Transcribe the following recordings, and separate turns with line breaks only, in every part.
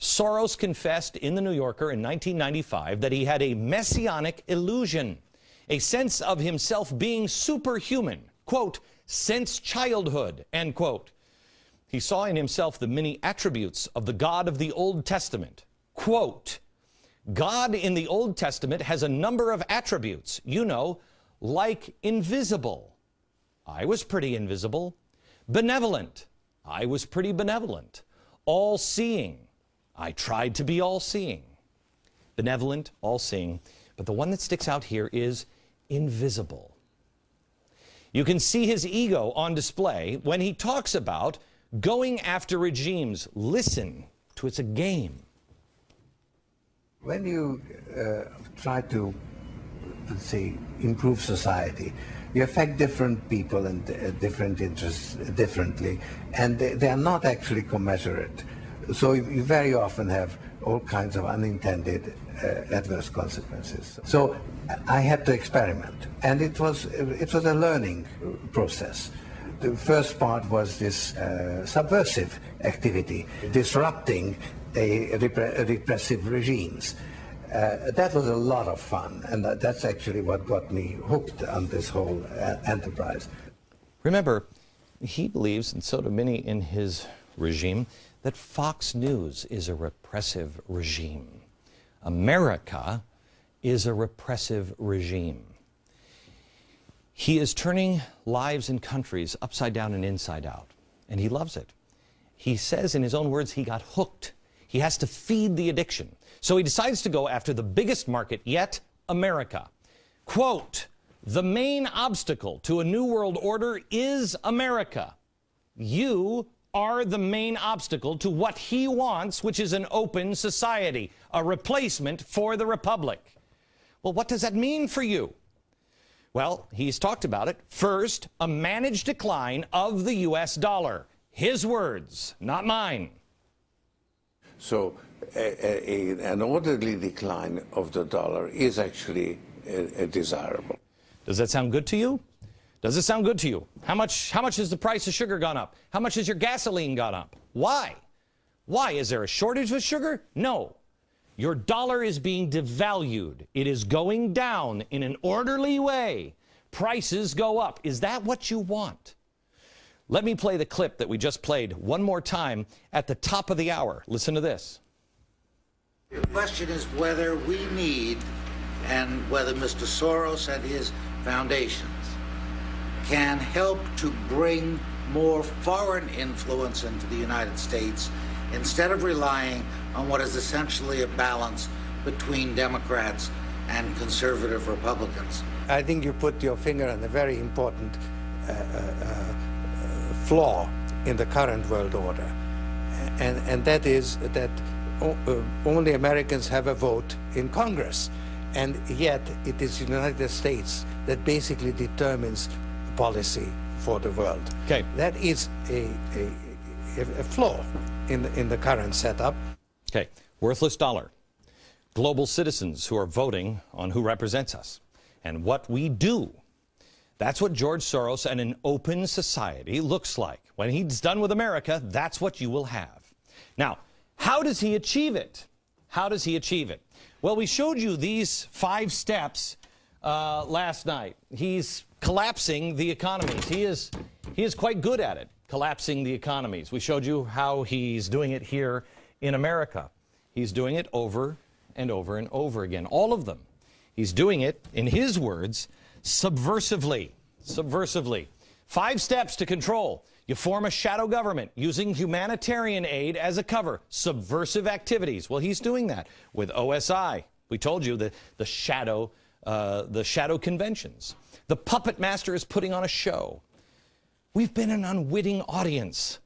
Soros confessed in The New Yorker in 1995 that he had a messianic illusion, a sense of himself being superhuman, quote, since childhood, end quote. He saw in himself the many attributes of the God of the Old Testament. Quote, God in the Old Testament has a number of attributes, you know, like invisible. I was pretty invisible. Benevolent. I was pretty benevolent. All-seeing. I tried to be all-seeing. Benevolent, all-seeing. But the one that sticks out here is invisible. You can see his ego on display when he talks about going after regimes. Listen to it's a game.
When you try to, let's say, improve society, you affect different people and different interests differently, and they are not actually commensurate. So you very often have all kinds of unintended adverse consequences. So I had to experiment, and it was a learning process. The first part was this subversive activity, disrupting repressive regimes. That was a lot of fun, and that's actually what got me hooked on this whole enterprise.
Remember, he believes, and so do many in his regime, that Fox News is a repressive regime. America is a repressive regime. He is turning lives and countries upside down and inside out, and he loves it. He says in his own words he got hooked. He has to feed the addiction. So he decides to go after the biggest market yet, America. Quote, the main obstacle to a new world order is America. You are the main obstacle to what he wants, which is an open society, a replacement for the republic. Well, what does that mean for you? Well, he's talked about it. First, a managed decline of the U.S. dollar. His words, not mine.
So an orderly decline of the dollar is actually desirable.
Does that sound good to you? Does it sound good to you? How much has the price of sugar gone up? How much has your gasoline gone up? Why? Why? Is there a shortage of sugar? No. Your dollar is being devalued. It is going down in an orderly way. Prices go up. Is that what you want? Let me play the clip that we just played one more time at the top of the hour. Listen to this.
The question is whether we need, and whether Mr. Soros and his foundations can help to bring more foreign influence into the United States instead of relying on what is essentially a balance between Democrats and conservative Republicans.
I think you put your finger on a very important flaw in the current world order, and that is that only Americans have a vote in Congress, and yet it is the United States that basically determines policy for the world.
Okay.
That is a flaw in the current setup.
Okay, worthless dollar. Global citizens who are voting on who represents us and what we do. That's what George Soros and an open society looks like. When he's done with America, that's what you will have. Now, how does he achieve it? How does he achieve it? Well, we showed you these 5 steps last night. He's collapsing the economies. He is quite good at it, collapsing the economies. We showed you how he's doing it here in America. He's doing it over and over and over again, all of them. He's doing it, in his words, subversively. Subversively. 5 steps to control. You form a shadow government using humanitarian aid as a cover. Subversive activities. Well, he's doing that with OSI. We told you the shadow conventions. The puppet master is putting on a show. We've been an unwitting audience.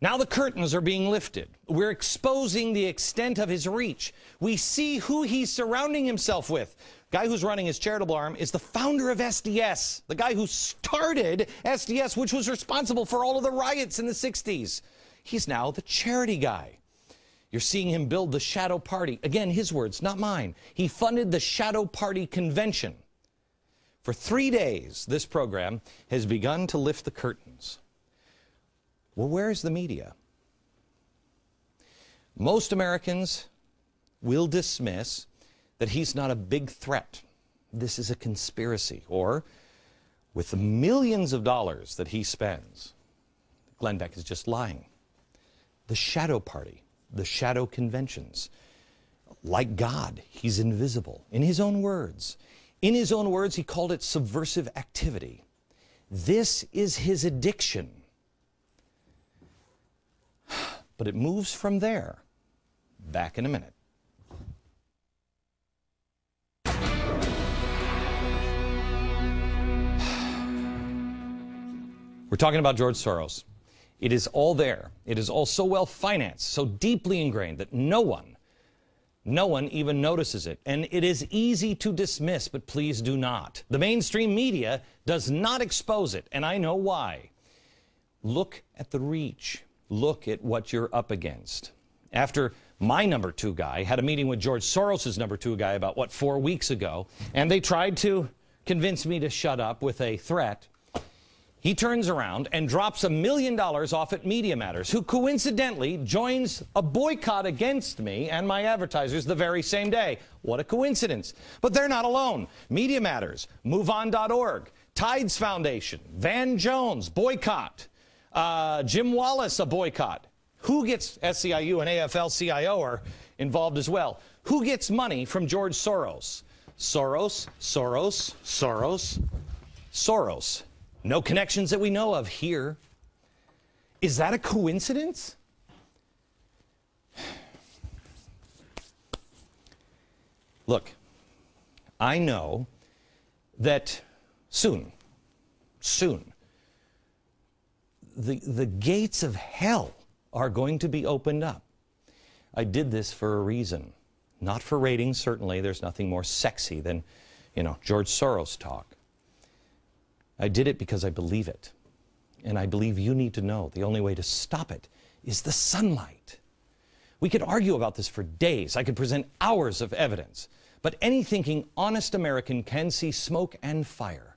Now the curtains are being lifted. We're exposing the extent of his reach. We see who he's surrounding himself with. The guy who's running his charitable arm is the founder of SDS, the guy who started SDS, which was responsible for all of the riots in the 60s. He's now the charity guy. You're seeing him build the shadow party. Again, his words, not mine. He funded the shadow party convention. For 3 days, this program has begun to lift the curtains. Well, where's the media? Most Americans will dismiss that he's not a big threat. This is a conspiracy. Or, with the millions of dollars that he spends, Glenn Beck is just lying. The shadow party, the shadow conventions. Like God, he's invisible. In his own words. In his own words, he called it subversive activity. This is his addiction. But it moves from there. Back in a minute. We're talking about George Soros. It is all there. It is all so well financed, so deeply ingrained that no one even notices it. And it is easy to dismiss, but please do not. The mainstream media does not expose it, and I know why. Look at the reach. Look at what you're up against. After my number 2 guy had a meeting with George Soros' number 2 guy about, 4 weeks ago, and they tried to convince me to shut up with a threat, he turns around and drops $1 million off at Media Matters, who coincidentally joins a boycott against me and my advertisers the very same day. What a coincidence. But they're not alone. Media Matters, MoveOn.org, Tides Foundation, Van Jones, boycott, Jim Wallace, a boycott. Who gets, SCIU and AFL-CIO are involved as well. Who gets money from George Soros? Soros, Soros, Soros, Soros. No connections that we know of here. Is that a coincidence? Look, I know that soon, the gates of hell are going to be opened up. I did this for a reason. Not for ratings, certainly. There's nothing more sexy than, George Soros talk. I did it because I believe it. And I believe you need to know the only way to stop it is the sunlight. We could argue about this for days. I could present hours of evidence. But any thinking honest American can see smoke and fire.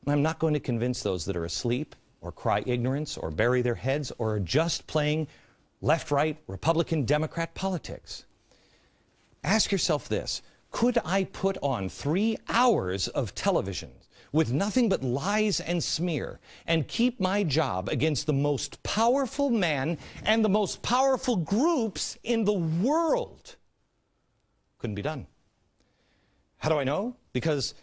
I'm not going to convince those that are asleep or cry ignorance or bury their heads or are just playing left-right Republican Democrat politics. Ask yourself this. Could I put on 3 hours of television with nothing but lies and smear, and keep my job against the most powerful man and the most powerful groups in the world? Couldn't be done. How do I know? Because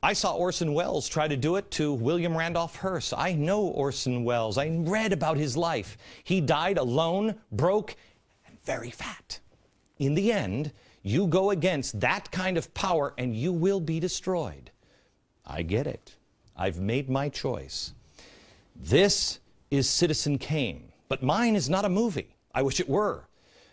I saw Orson Welles try to do it to William Randolph Hearst. I know Orson Welles. I read about his life. He died alone, broke, and very fat. In the end, you go against that kind of power and you will be destroyed. I get it. I've made my choice. This is Citizen Kane, but mine is not a movie. I wish it were.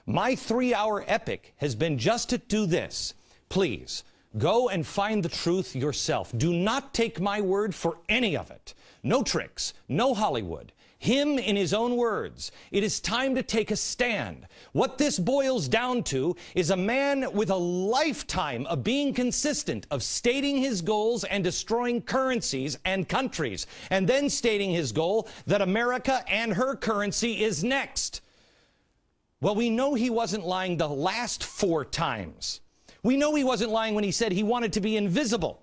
My 3-hour epic has been just to do this. Please, go and find the truth yourself. Do not take my word for any of it. No tricks, no Hollywood. Him in his own words. It is time to take a stand. What this boils down to is a man with a lifetime of being consistent, of stating his goals and destroying currencies and countries, and then stating his goal that America and her currency is next. Well, we know he wasn't lying the last 4 times. We know he wasn't lying when he said he wanted to be invisible.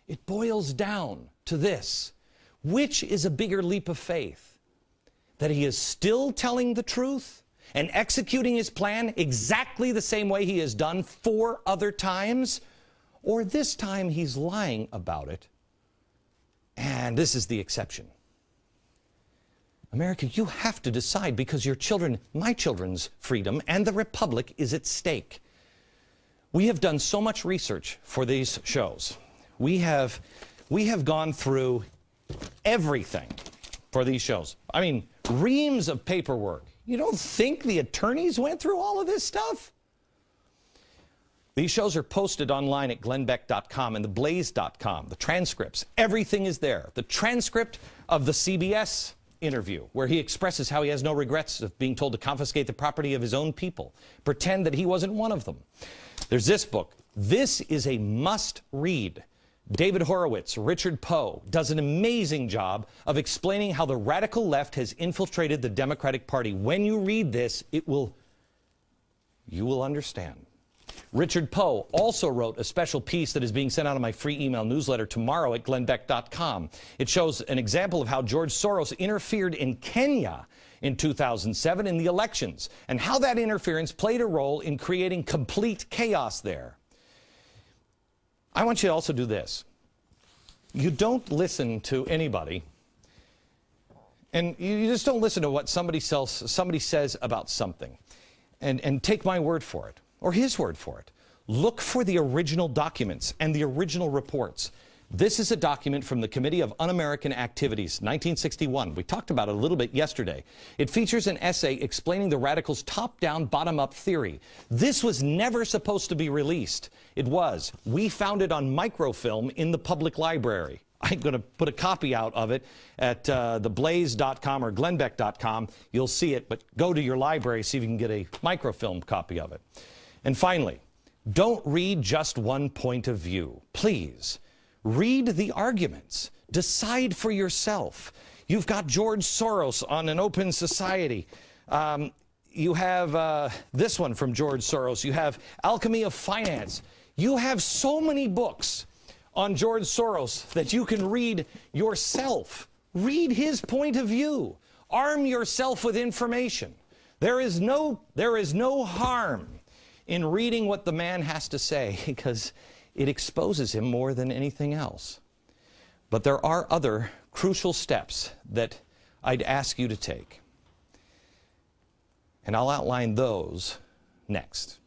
It boils down to this. Which is a bigger leap of faith? That he is still telling the truth and executing his plan exactly the same way he has done 4 other times? Or this time he's lying about it, and this is the exception. America, you have to decide, because your children, my children's freedom and the Republic is at stake. We have done so much research for these shows. We have gone through everything for these shows. I mean, reams of paperwork. You don't think the attorneys went through all of this stuff? These shows are posted online at glennbeck.com and theblaze.com. The transcripts, everything is there. The transcript of the CBS interview, where he expresses how he has no regrets of being told to confiscate the property of his own people, pretend that he wasn't one of them. There's this book. This is a must-read. David Horowitz, Richard Poe, does an amazing job of explaining how the radical left has infiltrated the Democratic Party. When you read this, it will you will understand. Richard Poe also wrote a special piece that is being sent out on my free email newsletter tomorrow at glennbeck.com. It shows an example of how George Soros interfered in Kenya in 2007 in the elections, and how that interference played a role in creating complete chaos there. I want you to also do this. You don't listen to anybody, and you just don't listen to what somebody says about something, and take my word for it, or his word for it. Look for the original documents and the original reports. This is a document from the Committee of Un-American Activities, 1961. We talked about it a little bit yesterday. It features an essay explaining the radicals' top-down, bottom-up theory. This was never supposed to be released. It was. We found it on microfilm in the public library. I'm going to put a copy out of it at theblaze.com or glennbeck.com. You'll see it, but go to your library, see if you can get a microfilm copy of it. And finally, don't read just one point of view. Please. Read the arguments. Decide for yourself. You've got George Soros on An Open Society. You have this one from George Soros. You have Alchemy of Finance. You have so many books on George Soros that you can read yourself. Read his point of view. Arm yourself with information. There is no harm in reading what the man has to say, because it exposes him more than anything else. But there are other crucial steps that I'd ask you to take. And I'll outline those next.